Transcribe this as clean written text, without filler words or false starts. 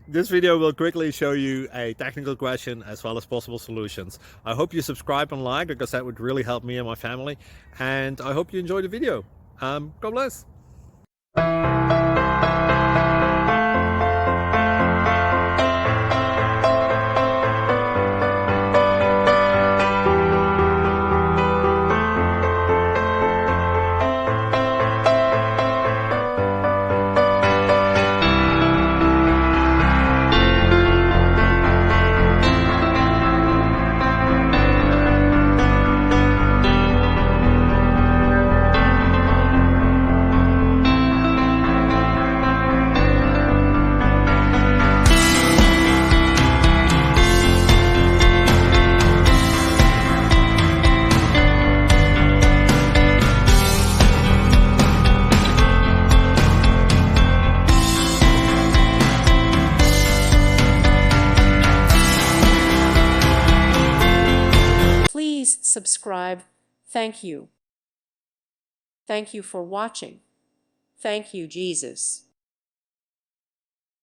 This video will quickly show you a technical question as well as possible solutions. I hope you subscribe and like, because that would really help me and my family. And I hope you enjoy the video. God bless. Please subscribe. Thank you. Thank you for watching. Thank you, Jesus.